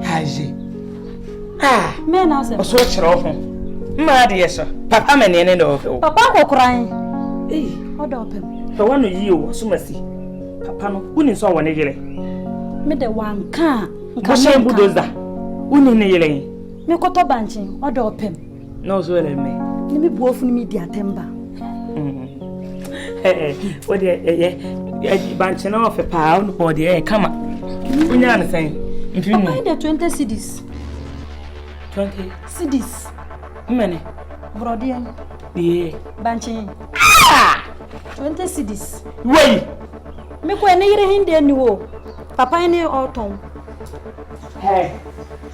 Haji. Men as a switch off. Mad, yes, Papa, man, and of Papa go crying. Eh, hold up him. For one of you, so mercy. Papa, who is one again? Me the one can't. Cashan Budoza. Unine. Me got a banching, hold up him. No, so me. Let me both media timber. What the banching off a pound or the air, come on. We know the same. If you know the 20 CDs. 20 CDs. Many. Brodian. Yeah. Banching. 20 CDs. Wait. Me ko na yire hinde ni wo. Papa ni autumn. Hey.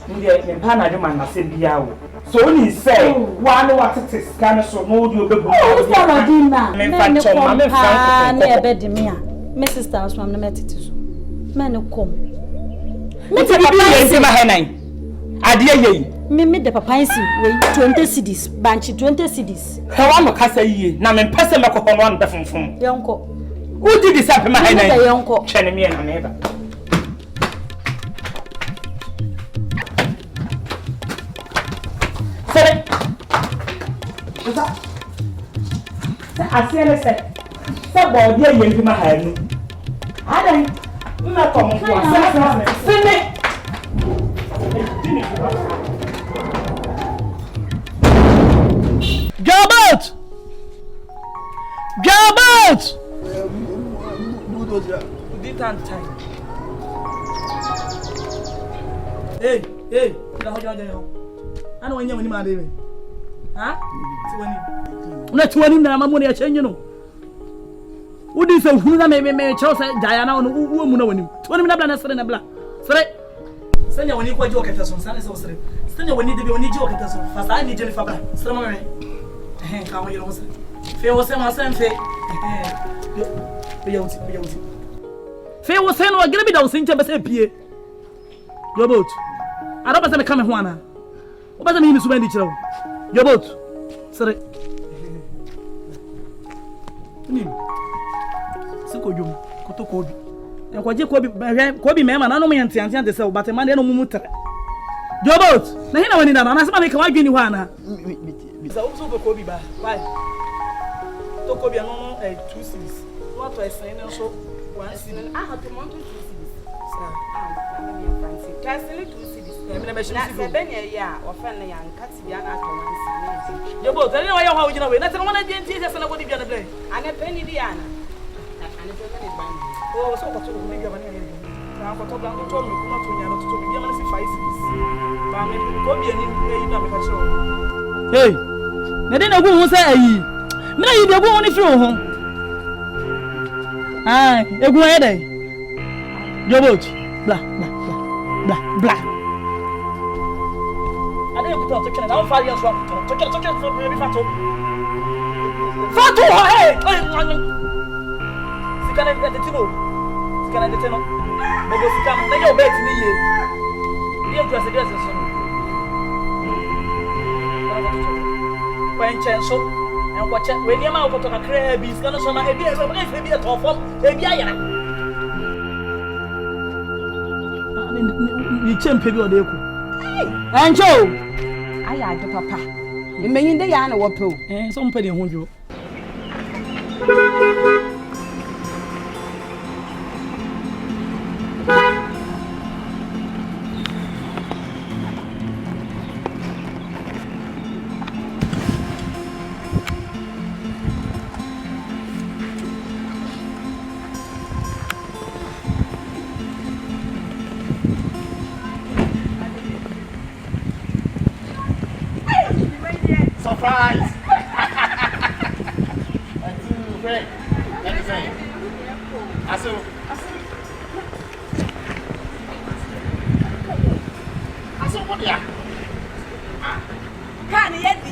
Ndi me pa na de man na se bia wo. So ni say, one what it is kind of so no do be go. Oh, so na di na. Me fa chom me fa na e be di me a. Me sister aswam na metiti so. Me ne kom. Me te papa yin ma henan. Ade ye. Me de papa yin we 20 CDs, banchi 20 CDs. He wa no kasa yie na me pese me kokon no be funfun. Yonko. Who did this happen ma henan? Me yonko. Chene me na me ba. Sere. Oza. Se asiele se. Se bo dia yin ma hanu. Adan. Na como Sene. Gilbert! Gilbert! Time. Hey, I know when you're mad, huh? 20. Not 20 na mamoni a change, you know. Who is a who may chose Diana on who woman 20 minutes na bla. Send when you go joke at us on Sunday. Send when you do when you joke at us. First, I need Jennifer. Summer. How you know? Fair was same say. Fair was saying, I'm going to be down Saint James Pierre. Your boat. I don't want to come Juana. What does it mean to spend each other? Your boat. Sorry. Sikoyum, Kotokobi. And what you Kobi, ma'am, and I know me and Tian the cell, but a man no mutter. Your boat. Now, you know when I'm asking me, come on, give you one. It's also for Kobi. Why? Tokobi, no, 2 cities. What I say, also. Once in an hour to month 2 cities. I'm fancy. Castle 2 cities. I'm Benya, yeah, or Fanny and Catsiana to once. Your boat, I know how you know it. That's the one I didn't see us and I would be on the play. And a penny Diana. And a penny band. Oh, so what to be given anything. Now, for Toblan told me, not to be able to see 5 cities. But I'm going to be an hey, I didn't know who say, no, you don't want to throw home. Ah, you go ahead. Your boat. Blah, blah, blah, blah, blah. I didn't go to Canada. I'll fire you from Fatu. Fatu, hey! Can I get the tino? Can I get the tino? But go sit down. Let your bed to me. You just address the son. When chance so. And watch it when you're out of a crab is gonna show my idea of a top of maybe I am. You can't pay your day. And Joe, I had the papa. You may in the yarn or poo, and some penny won't you. Surprise! Great. Let me say. Asu. What ya? Can you get the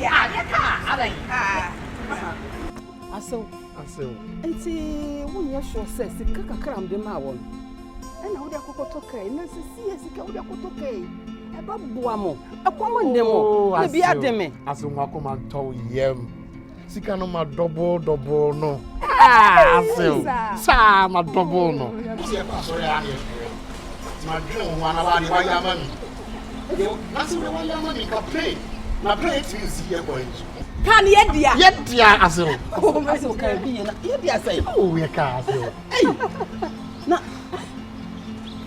Asu. And see, when you show says the Kakakram de Mawon. And how they cocotoke, and then see as the Kawakotoke. About Buamo, a woman demo, be at them. As you welcome and told yem. Sika no ma double no. Asil. Sa ma double no. Sorry, my dream one about why you money. That's why you money can play. Na play it is here boy. Can ye dia Asil. Oh, Asil can be na ye dia say. Oh, we can Asil. Na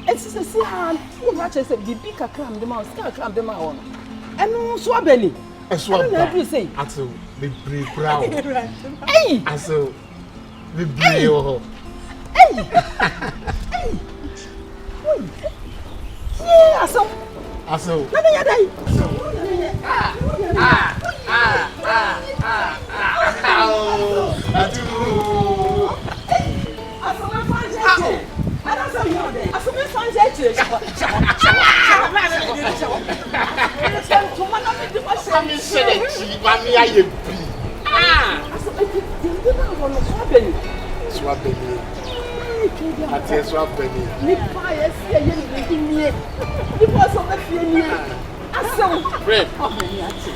it's a see how you watch say bibi kakra am dem house kakra am dem house. Enu so abeli. Eso ba. Asil, be brave proud. Hey! Asil, be brave oh. Hey! Hey! Yeah, Asil. Nana ya dai.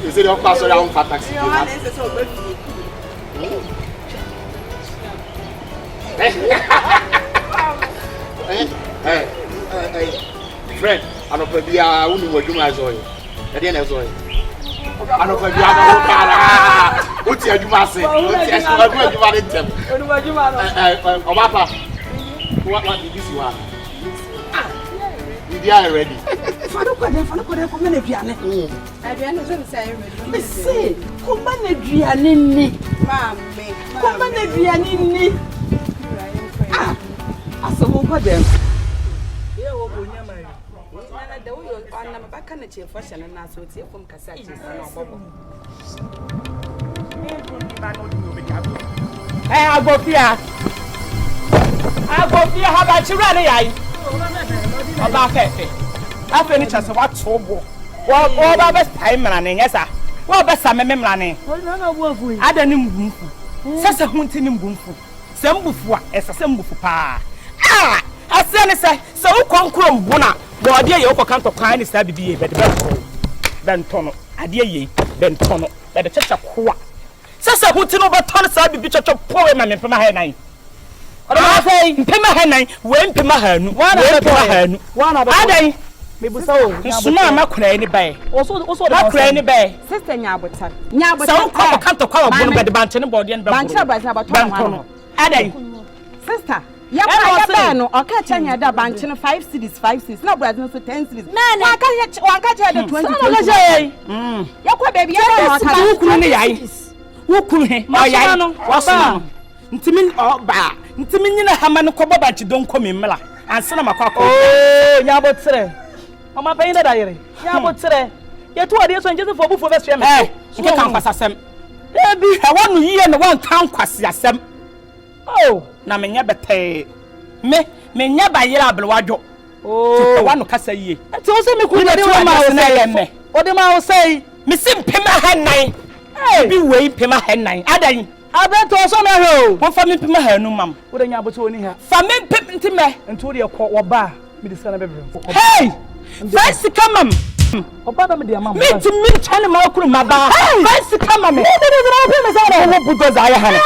You say don't pass around for taxi. Hey, friend, I don't be a woman with you as well. At the end of the day, I don't be a what's your say? What did this you are? You are ready. Fano kwade ko me na duane. Aduane so say ready. Me say, ko ma na duane ni. Mame. Ko ma na duane ni. Ah, asomo kwade. Ye wo bonya mari. Na da wo yo na mabaka na che fashion na so tie kom kasa che na obobo. Agofia ha ba chira ne yai. Oba fefe. Afa ni chase wa tobo. Wo ba be spy mra ne nyesa. Wo be sa meme mra ne. Na na wo afu. Ada ni mbumfu. Sese hunti ni mbumfu. Se mbufu a esese mbufu pa. Ah! Ase ne se wo konkro mbuna. Bo de ye wo kanto kwan ni sa bibi ye be de ben tono. Ade ye ben tono. Be de checha kwa. Sese hunti no be tono sa bibi checho powe ma me pema ha nan. Oda say mpema ha nan, we mpema ha nu. Wana be adai mebusa o nsuma makura ni bai oso makura ni bai Sister nyabota so ko kanto kwa bo no be de banche ne body ne be banche ba sa ba tono adai sister ya ba no o ka chanya da banche no 5 cities na brazil so 10 cities wa ka cha da 20 ya kwa baby ya ba ka wukuru ne yai wukuru he o yai wasa ntimi ba ntimi nyina hama ne ko banche don ko me mla ansana makwakọ oh nyabotre mama payin da yire nyabotre yetu ade so njese fo bufo be swem nke kan kwasasem ebi hewanu yiye ne won kan kwasiasem oh na menya bete menya ba yira abelwadwo oh hewanu kasa yiye enti o se me ku de wa ma o se o de ma o se me sim pema hanan ebi wei pema hanan adan abento so na he o won fa me pema hanu mam wo de nyabotre oni ha fa me pem ntime enti o de ko wo ba me de sana bebre hey fancy come oba ba me de amam me to me chane ma okuru maba fancy come me de na obi me say wo budo za ya hane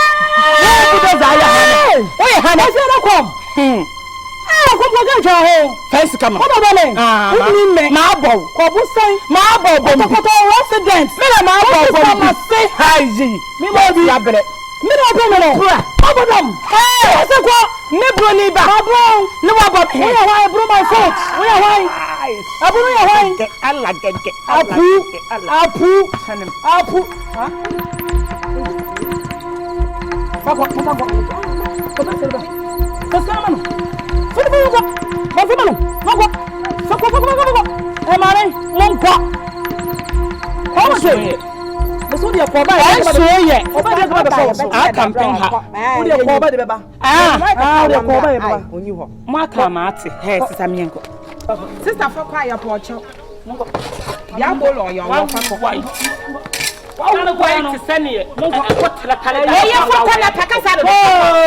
wo budo za ya hane o ye hane say na kom ko bloga ja ho fancy come oba ba me uni me ma abo ko bu sai ma abo bo ko resident me na ma abo bo ma say haji me mo bi ya bere me na obi me no obodom say ko me bro ni ba abo ni wa bo we are why bro my foot we are why aburu ya why Allah gege apu ha Papa Kasama e mare monko ko se so dia ko ba ye oba dia ko ba so campaign ha o dia ko ba de beba o dia ko ba e beba oni ho ma ka ma ate he sisa mienko sister for kwa ya pocho ya bo lo yo wa fa ko Wana kwa iti saniye mungu akotela pale ye foko na pakasa do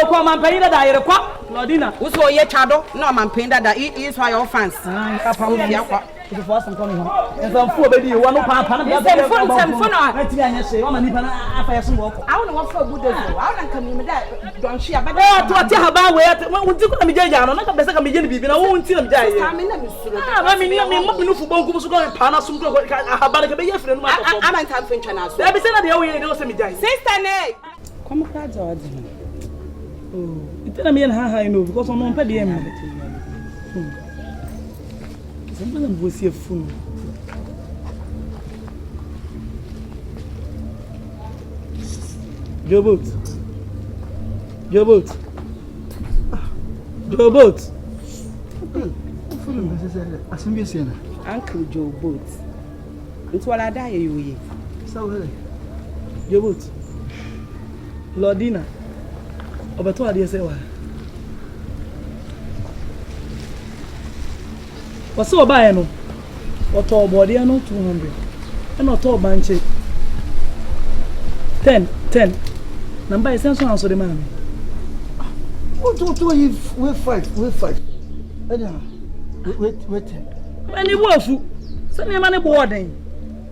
ko man payida da yere kwa lodina uso ye chado no man penda da is why your fans papa ya kwa It's the first time coming home. And some food baby you want to papa na be phone. Ati anya she o ma nipa na afa so work. I want to work for good as well. I want to come in that don't share but to ati haba we wonti ko na me jaja no na ka be se ka me je ni bibi na wonti na me jaja. I mean na me suro. Ah me no football ko so ko pa na sum ko haba na ka be ye frɛ no ma to. I want time for intern so. There be say na dey we dey say me jaja. Sister ne. Come cry to her. Oh, it na me na ha no because on pɛ dey me. Somebody will see a fool. Joe boat. Uncle Joe boat. It's what I die you. So Joe boat. Lordina. Obeto ade say wa. What's so buy no? What all body no 200. And not all banche. 10. Number is so answer the man. What we fight. Wait. Any wofu. Send me money boarding.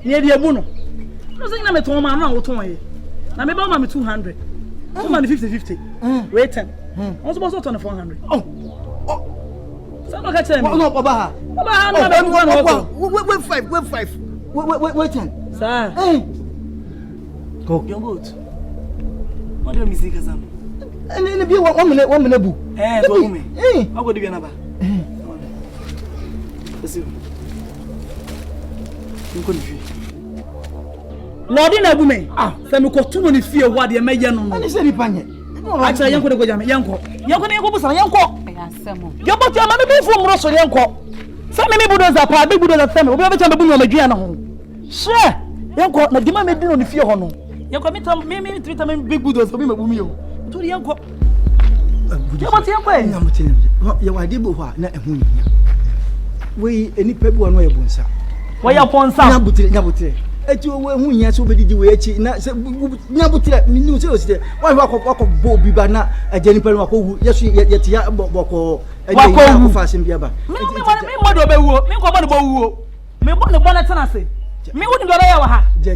Near the abuno. No say na me ton man na wo ton ye. Na me ba ma me 200. So man 50-50. Wait 10. I'm supposed to turn 400. No, catch them. No, Baba. Wait 5. Wait 10. Sir. Go. Your boat. What do you mistake as am? And then be 1 minute boo. So me. I go do be another. Let's see. You go fi. Lord na bu me. Say me ko tumo ni fie wa de me ye no no. Ani se ni panye. Acha yanko de go jam yanko. Yanko na yanko bu sana yanko. Yo but your man be fu mro so yanko. Say me bulldozer pa big bulldozer say me obi be chamba bu no madua na ho. Sure. Yanko na dima me di no ni fie ho no. Yanko me treat me big bulldozer obi me bu mi o. To yanko. Yo but yanko e. Ya wa de bo ho na ehu nya. We eni pa bi wa no ye bonsa. Wa ya ponsa. Nyabutire. Eti wo ehu nya so bedidi we echi na se nyabutire mi ni se o se wa akọ bo bi ba na ajani pa no akọ yesu yeti ya boko Wako fa sim bia ba. Me mo do be wuo. Me ko bo wuo. Me bo ne bo na tena se. Me woni do ya wa ha. Je.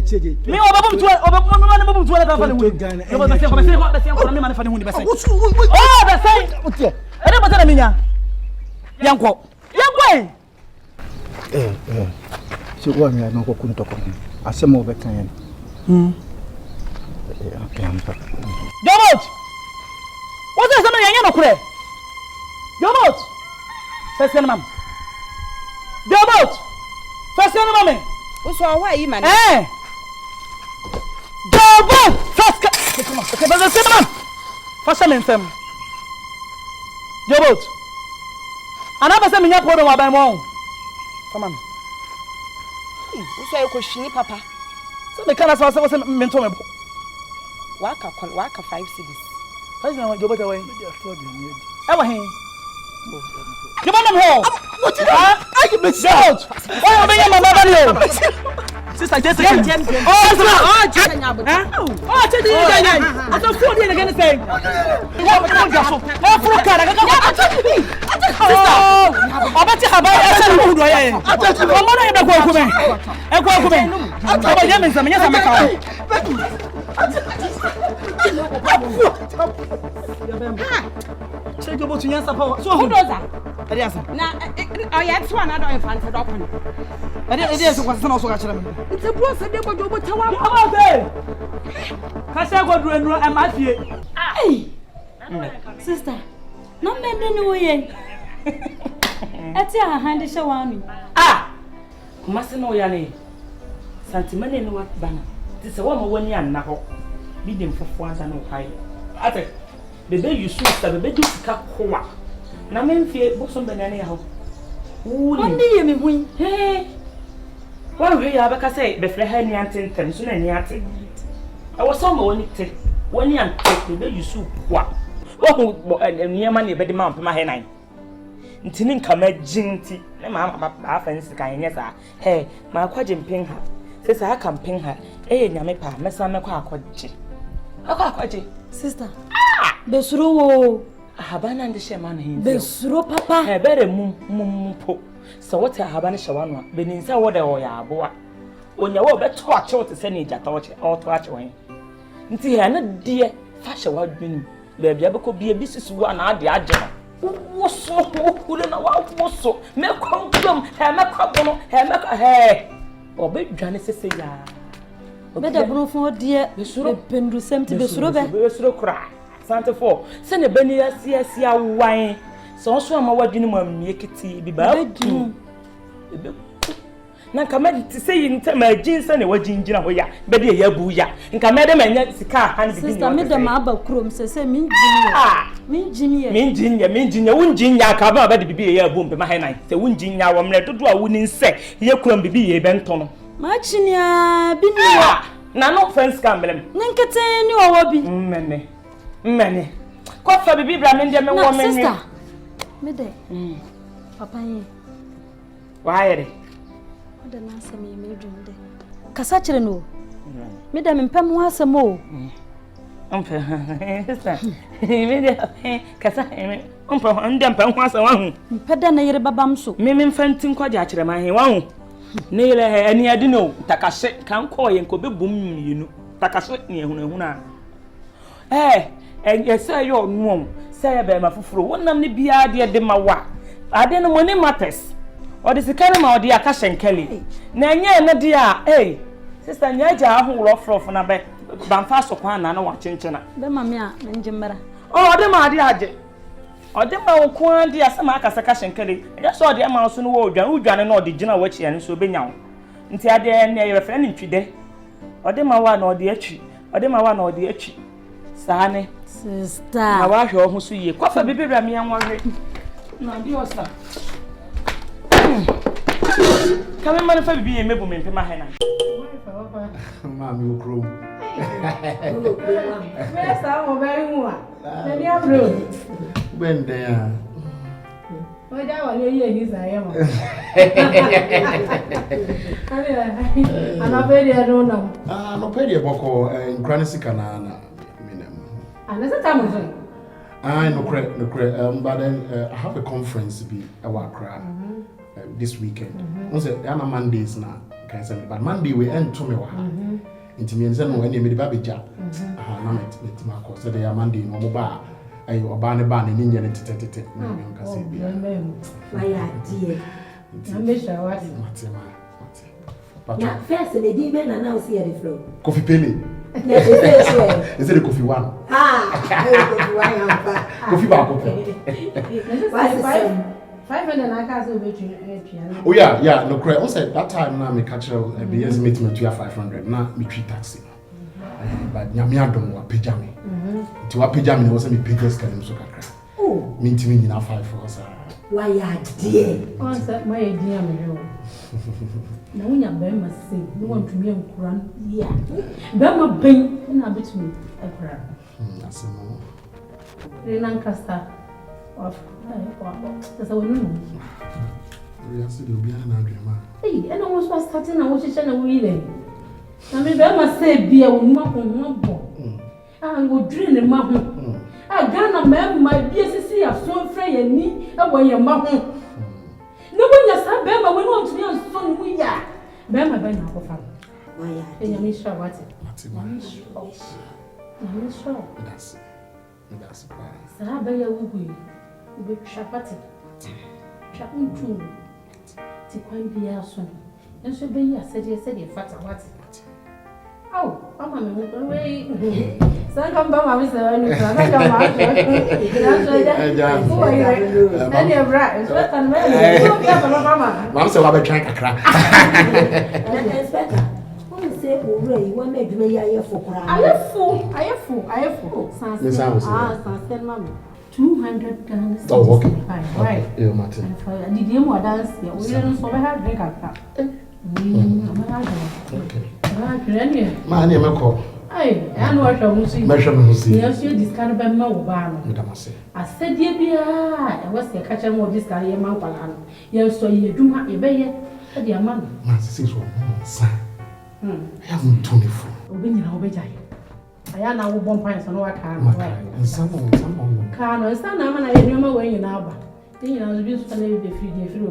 Me obabum tu na ka fa ne hu. E bo se ko me ma ne fa ne hu ni be se. Oh, be se. Otie. E de bo tena minya. Yanko e. So wa mi na ko kun to ko. Asemo be kan yan. Jomot. What is something yan no kure? Jomot. First mam. Jomot. First mam. Uso wa yi man. Jomot. First mam. Okay, but the mam. First mam nsem. Jomot. Ana ba se menya problem wa ban mo. Come on. Uso e ko shini papa. So me kana so mento me bo. Waka 5 cedis. First na Jomot away. Ewa hin. Come on home. What is that? I get messed out. Oh, me and my mother yo. Sister Jessica. Oh, Chidi. I don't feel it again say. Oh, for cara. Sister. Obati haba ya se mu do ye. Mama na ebe kwa kume. E kwa kume. Oba ye mensa me nyesa meka wo. Check about you nyesa pa. So who does that? Na oya twa na do infant do kono. Ade so kwase na so ka kire me. Nti bro se de bojo bo tawa. Okay. Ka se go duro nuro e ma fie. Ai. Sister. No me ni wo ye. Ati a hande she wanu. Kumase no ya ne. Santimane no wat bana. Ti se wo ma wani anna ho. Bi dem fofo anta no kai. Ate. Bebe yusu sa bebe du sika kowa. Na memfie bosom banane ya ho. Woni ye me hu. He. Wa we ya beka say be fre ha ni antentem so na ni ate. I was some woni te. Woni ante bebe yusu kwa. Wo ho niema na be de ma mpema he nan. Ntini nka majinti na ma afansi kan nye sa. He, ma akwaje mpin ha. Se sa aka mpin ha. Nyame pa mesa mekwa akwaje. Akwaje. Sister. Besuru wo. ahabana ndi she ma no hin besuro papa ebere mum po so what ahabana she wa no beninsa wo de wo ya aboa onya wo beto ache wo te se ni jata wo che auto ache wo nti he na de fa she wa dwenu be bia be ko bia bisisu wa na ade age wo so wo na wa wo so me konkom he me kwabono he me he obedwane sese ya beda brofo de pendu semti besuro be besuro kra sante for se ne bani asia wan so so ama wadwene mu amie kiti bi ba du na nka me se yi ntama agin ne wajinjina ho ya be de ya bu ya nka me de manya sika han bi ni sister me de ma ba krom se minjinya wunjinya ka ba de bibi ya bu mbe ma henan se wunjinya wo mle dodo a wuni nse ye krom bibi ye bento no ma chinia bi ni wa na no fence camblem nkete ni owo bi mmene ko fa bibi bra me ndie me wo me sister me de papa yin wa yere da na asami me dwunde kasa kire no me da me mpam ho asamo ampe sister me de kasa me ampe ndem mpam ho asamo hu mpeda na yere babam so me mfantin kwaje akire ma he wa hu ne yele ani ade no takase kan ko ye nko bebum yinu takase ne ehuna say yo nuom say be ma fufuro wonam ne bia de ma wa ade no money matters o de sikare ma o de aka shenkele na nya na de a sister nya ja ahoro frofo na be bamfa so kwa na wa chenchena be ma me a njimara o de ma de age o de ma wo kwa de asema aka saka shenkele e so de ma so no wo udwane na o de gina wa chia ne so be nyawo nti ade ne ye refer ne ntwide o de ma wa na o de achi o de ma wa na o de achi sane sister na wa hwe ho so ye kwafa bibira me anware na di osa kame man fa bibi ye mebu me pema hena ma mi okro me sa mo bari mu a na ni abro bende ya o da wa le ye ni sa ye mo ana pe dia no na no pe dia boko nkranisi na another time of it. No, but then I have a conference be Accra this weekend. Also, I'm on Mondays now, but Monday we end to me. Into me and send me any baby job. I met my course. So they are Monday no bar. I ban in India and tete. My idea. I'm sure what. But first, the demon announced here the flow. Coffee penny. Is it a coffee one? Coffee one. Coffee bar. What's 500 I can't. Oh yeah. No credit. Also that time now me catch a BS meeting to 500. Now me treat taxi. But nyamia don't wa pejami. To wa pejami was me pages can so kakra. Oh. Me ntimi nyina 5 for us. Why ya dear? Answer my dear me. Na unya bema say no want to me nkura ya bema ben na betumi ekura asemo renan kasta of that's how we know we are still obi na adwema and I was starting na wo chiche na wo ile na me bema say bia wo numa ko bo wo dream ma ho Ghana ma bia sisi ya so frɛ ya ni e wo ye ma ho no when you say bema we want to be on so we ya bema ben na ko fa why ya nyame sure what nyame sure that's fine sa ba ya wugu we be chapati chap untu ti kwan bia so enso be ya said fata what oh mama me mo we san kan ba ma mi se ni kan ma and you right it's better me so be mama mama se wa be try kakra inspector who say owura yi wa na adwuma ya ayefo ayefu san mama 200 Ghana cedis. Oh, okay. Right. Yeah, Martin. And did you more dance? Yeah, we don't so have drink after. Okay. Man, you make Ay, I know what I'm saying. Yes, you discard by my barn. I said, dear, I was the catcher more this guy, man. Yes, so you do not obey it, dear man. My sister, I haven't 24. When you obey. Aya na wo bomb pants no aka no. Some. Ka no sta na ma na ye nyoma we nyina aba. Tin nyina zo bi so na be free dey free o.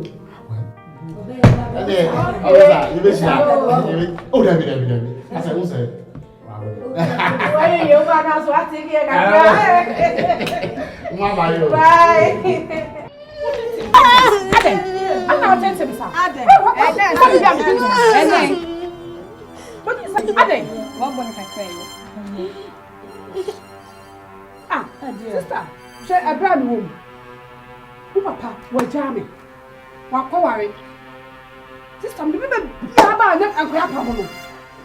You be sure. Oh, David. I said, who said? Why you go now so I take here Mama, you. Bye. I'm not telling you, sir. What is it? What one can cry? Sister, she a brand woman. Who papa was jamming? What worry? Sister, me be biaba na akwa pamo.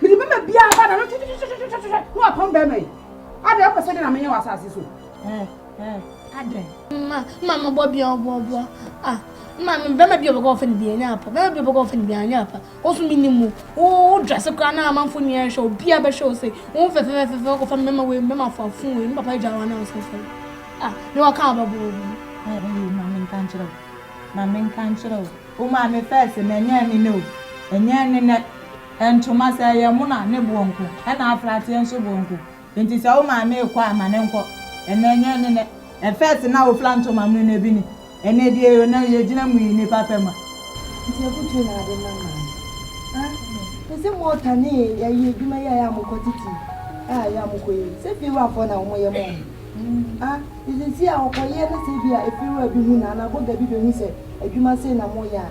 Me be biaba na no no apam be me. Ade apese na me nya wasase so. Ade. Mama bobi obo. Mama be me bi obo fa ni bi anya apa. Be obo fa ni bi anya apa. Osu mi nimu. O dress kwa na amanfo ni en show bia be show say. Won fe ko fa mema we mema fa fun we. Papa jawa na o so fa. Me wa kan babo. Mama nkanchiro. O ma me first na nya ni no. Enya ni na entuma say ye mu na ne bonko. E na afrate enso bonko. Enti say o ma me kwa amane nko. Enya ni ne e first na o flanto ma mu na bi ni. Ene die na ye gina mu ni papa ma. Nti abutu na ade mama. Ese mo tani ya ye duma ya mukotiti. Ya mukoyi. Se fi wa fo na mo ye mo. Is a okoye na se bia efiru abihu na na boga bi behu se adwuma se na mo ya.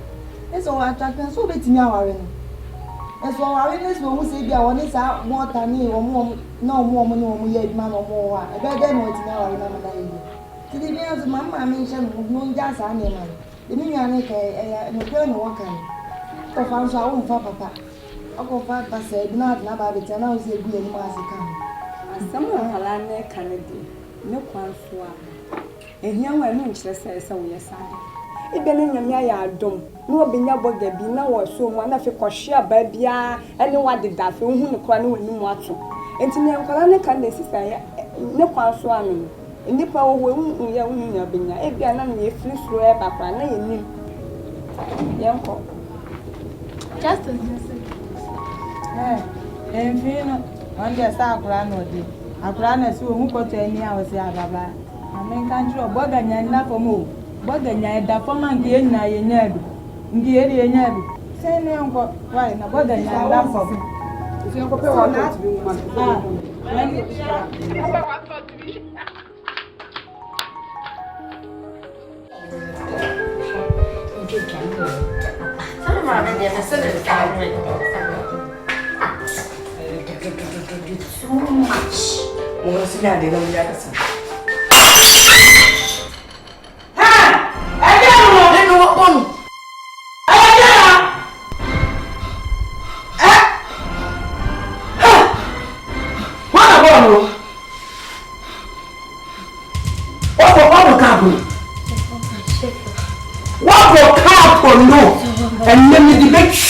Eso ataka so betimi aware no. Eso aware ne so hu se bia woni sa mo tani wo na mo na mo ye adwuma na mo wa. E be de no betimi aware na na yi. Ti di bia so mama me nche no nja sa na ma. De mi nwa ne ka no kwe no waka ni. Ko fa nso awu fa papa. Ako fa pa se na ba betia na o se gu eni ma se kan. Asama hala ne kanedi. Ne kwanso a ehia wa no nkyere sɛ wo yesade ebe ne nyame ya adom no obenya boga bi na wo so mu na fe kɔhwe aba bia ene wa deda fe hu ne kora ne wani mu ato enti ne nkala ne kan ne sisa ya ne kwanso a no nipa wo hu ya hu nya benya e bia na ne free slow e ba kora na yenim yenko Just as you said. Enfino onde sa kora no di akura na si ohun koto eni a o si ababa amen kanjiro boga nya na fomo boga nya da foma ngi enya ye nyadu ngi eri ye nyadu se ne nko wai na boga nya na fomo si nko pe wa to bi ma too much. Mo si na de no ya kasa. Ha! Aja mo de no won. Aja! Wala bono. What kapo? What kapo no? And let me debate.